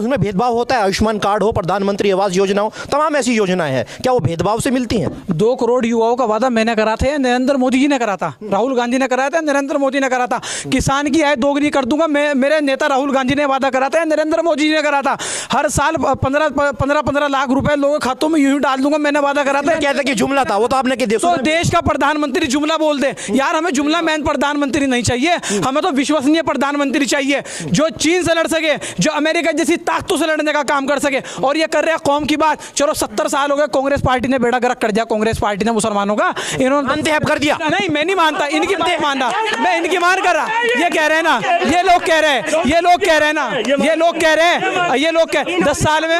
उसमें भेदभाव होता है? आयुष्मान कार्ड हो, प्रधानमंत्री आवास योजना हो, तमाम ऐसी योजनाएं हैं, क्या वो भेदभाव से मिलती हैं? 2 करोड़ युवाओं का वादा मैंने करा था या नरेंद्र मोदी जी ने करा था? राहुल गांधी ने कराया था, नरेंद्र मोदी ने करा था। किसान की आय दोगुनी कर दूंगा, मेरे नेता राहुल गांधी ने वादा करा था या नरेंद्र मोदी जी ने करा था? हर साल 15 लाख रुपए लोगों के खातों में यूं ही डाल दूंगा, मैंने वादा करा था। कहते कि जुमला था वो, तो आपने तो देश का प्रधानमंत्री जुमला बोल दे यार, हमें जुमला मैन प्रधानमंत्री नहीं चाहिए, हमें तो विश्वसनीय प्रधानमंत्री चाहिए जो चीन से लड़ सके, जो अमेरिका जैसी ताकतों से लड़ने का काम कर सके। और ये कर रहे हैं कौम की बात। चलो 70 साल हो गए, कांग्रेस पार्टी ने बेड़ा गर्क कर दिया, कांग्रेस पार्टी ने मुसलमानों का। इन्होंने कर दिया। नहीं, मैं नहीं मानता, इनकी बात मानना, मैं इनकी मान कर रहा। ये कह रहे हैं ना, ये लोग कह रहे हैं, ये लोग कह रहे हैं ना, ये लोग कह रहे हैं, ये लोग कह 10 साल में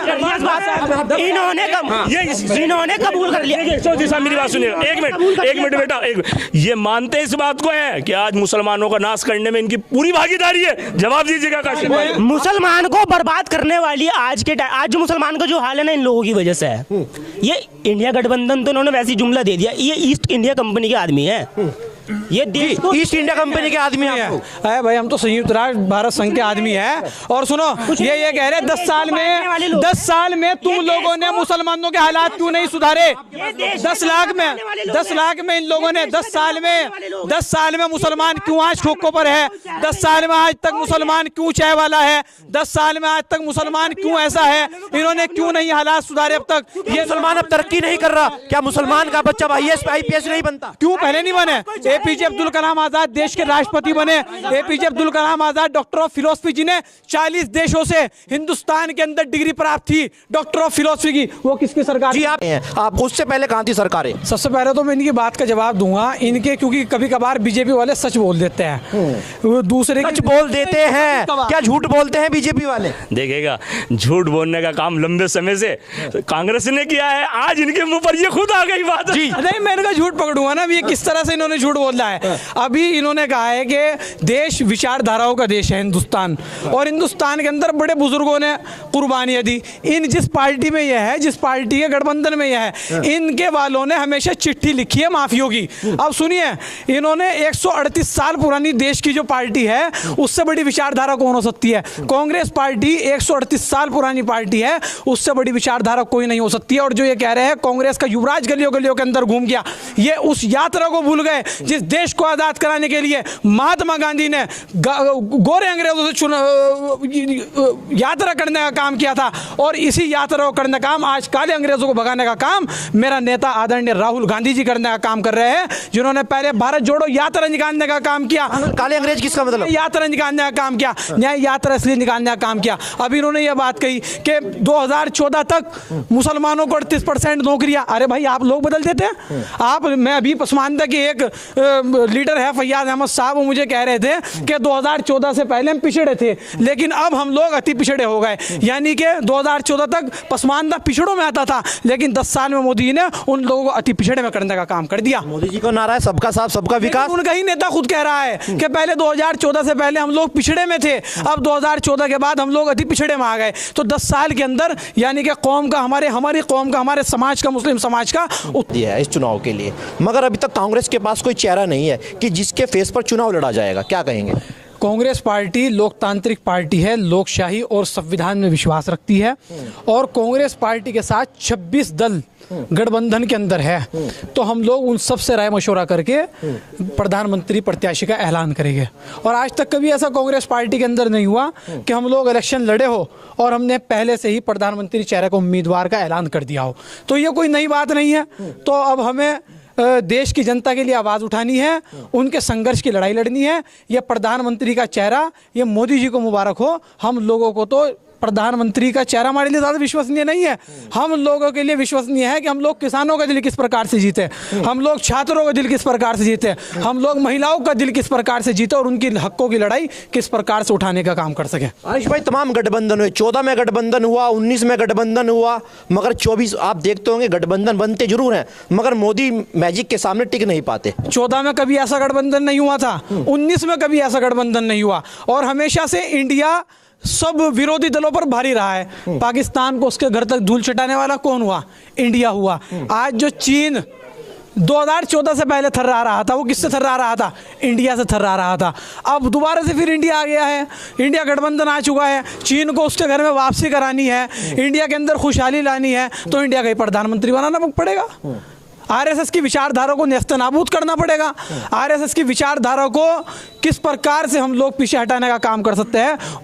इन्होंने कबूल कर लिया। मेरी बात सुनिए, एक मिनट बेटा, ये मानते इस बात को है कि आज मुसलमानों का नाश करने में इनकी पूरी भागीदारी है? जवाब दीजिएगा काशिफ भाई। मुसलमान को बर्बाद करने वाली आज जो मुसलमान का जो हाल है ना, इन लोगों की वजह से है। ये इंडिया गठबंधन तो इन्होंने वैसे ही जुमला दे दिया, ये ईस्ट इंडिया कंपनी के आदमी है, ये देश को ईस्ट इंडिया कंपनी के आदमी हैं। अरे भाई, हम तो संयुक्त राष्ट्र भारत संघ के आदमी है। और सुनो, ये कह रहे 10 साल में तुम लोगों ने मुसलमानों के हालात क्यों नहीं सुधारे? 10 लाख में इन लोगों ने 10 साल में मुसलमान क्यों आज ठोकों पर है? 10 साल में आज तक मुसलमान क्यों चाय वाला है? 10 साल में आज तक मुसलमान क्यों ऐसा है? इन्होंने क्यों नहीं हालात सुधारे अब तक? ये मुसलमान अब तरक्की नहीं कर रहा? क्या मुसलमान का बच्चा IAS IPS नहीं बनता? क्यों पहले नहीं बने? एपीजे अब्दुल कलाम आजाद देश के राष्ट्रपति बने। APJ Abdul Kalam Azad doctor of philosophy ji ने 40 देशों से हिंदुस्तान के अंदर डिग्री प्राप्त थी डॉक्टर ऑफ फिलोसफी की। वो किसकी सरकार जी? आप उससे पहले कहां थी सरकारें? सबसे पहले तो मैं इनकी बात का जवाब दूंगा, इनके क्योंकि कभी कभार बीजेपी वाले सच बोल देते हैं, वो दूसरे सच बोल देते हैं। क्या झूठ बोलते हैं बीजेपी वाले? देखिएगा, झूठ बोलने का काम लंबे समय से कांग्रेस ने किया है, आज इनके मुंह पर ये खुद आ गई बात। जी नहीं, मैं इनका झूठ पकड़ूंगा ना, ये किस तरह से इन्होंने झूठ बोला है। अभी इन्होंने कहा है कि देश विचारधाराओं का देश है हिंदुस्तान, और हिंदुस्तान के अंदर बड़े बुजुर्गों ने कुर्बानियां दी। इन जिस पार्टी में यह है, जिस पार्टी के गठबंधन में यह है, इनके वालों ने हमेशा चिट्ठी लिखी है माफियों की। अब सुनिए, इन्होंने 138 साल पुरानी देश की जो पार्टी है, उससे बड़ी विचारधारा कौन हो सकती है? कांग्रेस पार्टी 138 साल पुरानी पार्टी है, उससे बड़ी विचारधारा कोई नहीं हो सकती है। और जो ये कह रहे हैं कांग्रेस का युवराज गलियों गलियों के अंदर घूम गया, ये उस यात्रा को भूल गए जिस देश को आजाद कराने के लिए महात्मा गांधी ने गोरे अंग्रेजों से यात्रा करने का काम किया था। और इसी यात्रा को करने का काम, आज काले अंग्रेजों को भगाने का काम मेरा नेता आदरणीय राहुल गांधी जी करने का काम कर रहे हैं, जिन्होंने पहले भारत जोड़ो यात्रा निकालने का काम किया। काले अंग्रेज किसका मतलब? यात्रा निकालने का काम किया, न्याय यात्रा इसलिए निकालने का काम किया। अब इन्होंने यह बात कही कि 2014 तक मुसलमानों को 38% नौकरियां। अरे भाई, आप लोग बदल देते हैं आप। मैं अभी पसमानदा के एक लीडर है फैयाज अहमद साहब, वो मुझे कह रहे थे कि 2014 से पहले हम पिछड़े थे, लेकिन अब हम लोग अति पिछड़े हो गए। यानी कि 2014 तक पसमानदा पिछड़ों में आता था, लेकिन 10 साल में मोदी जी ने उन लोगों को अति पिछड़े में करने का काम कर दिया। मोदी जी को नारा है सबका साथ सबका विकास। उनका ही नेता खुद कह रहा है कि पहले 2014 से पहले हम लोग पिछड़े में थे, अब 2014 के बाद हम लोग अति पिछड़े में आ गए। तो 10 साल के अंदर यानी कि कौम का, हमारी कौम का, हमारे समाज का, मुस्लिम समाज का दिया है इस चुनाव के लिए। मगर अभी तक कांग्रेस के पास कोई चेहरा नहीं है कि जिसके फेस पर चुनाव लड़ा जाएगा। क्या कहेंगे? कांग्रेस पार्टी लोकतांत्रिक पार्टी है, लोकशाही और संविधान में विश्वास रखती है, और कांग्रेस पार्टी के साथ 26 दल गठबंधन के अंदर है। तो हम लोग उन सब से राय मशवरा करके प्रधानमंत्री प्रत्याशी का ऐलान करेंगे। और आज तक कभी ऐसा कांग्रेस पार्टी के अंदर नहीं हुआ कि हम लोग इलेक्शन लड़े हो और हमने पहले से ही प्रधानमंत्री चेहरे को उम्मीदवार का ऐलान कर दिया हो। तो ये कोई नई बात नहीं है। तो अब हमें देश की जनता के लिए आवाज़ उठानी है, उनके संघर्ष की लड़ाई लड़नी है। ये प्रधानमंत्री का चेहरा, ये मोदी जी को मुबारक हो। हम लोगों को तो प्रधानमंत्री का चेहरा हमारे लिए ज़्यादा विश्वसनीय नहीं है। हम लोगों के लिए विश्वसनीय है कि हम लोग किसानों का दिल किस प्रकार से जीते, हम लोग छात्रों का दिल किस प्रकार से जीते, हम लोग महिलाओं का दिल किस प्रकार से जीते, और उनकी हकों की लड़ाई किस प्रकार से उठाने का काम कर सके। आयुष भाई, तमाम गठबंधन हुए, 14 में गठबंधन हुआ, 19 में गठबंधन हुआ, मगर 24 आप देखते होंगे गठबंधन बनते जरूर हैं, मगर मोदी मैजिक के सामने टिक नहीं पाते। 14 में कभी ऐसा गठबंधन नहीं हुआ था, 19 में कभी ऐसा गठबंधन नहीं हुआ, और हमेशा से इंडिया सब विरोधी दलों पर भारी रहा है। पाकिस्तान को उसके घर तक धूल चटाने वाला कौन हुआ? इंडिया हुआ। आज जो चीन 2014 से पहले थर्रा रहा था, वो किससे थर्रा रहा था? इंडिया से थर्रा रहा था। अब दोबारा से फिर इंडिया आ गया है, इंडिया गठबंधन आ चुका है, चीन को उसके घर में वापसी करानी है, इंडिया के अंदर खुशहाली लानी है, तो इंडिया का ही प्रधानमंत्री बनाना पड़ेगा। आरएसएस की विचारधारा को नेस्तनाबूद करना पड़ेगा। आरएसएस की विचारधारा को किस प्रकार से हम लोग पीछे हटाने का काम कर सकते हैं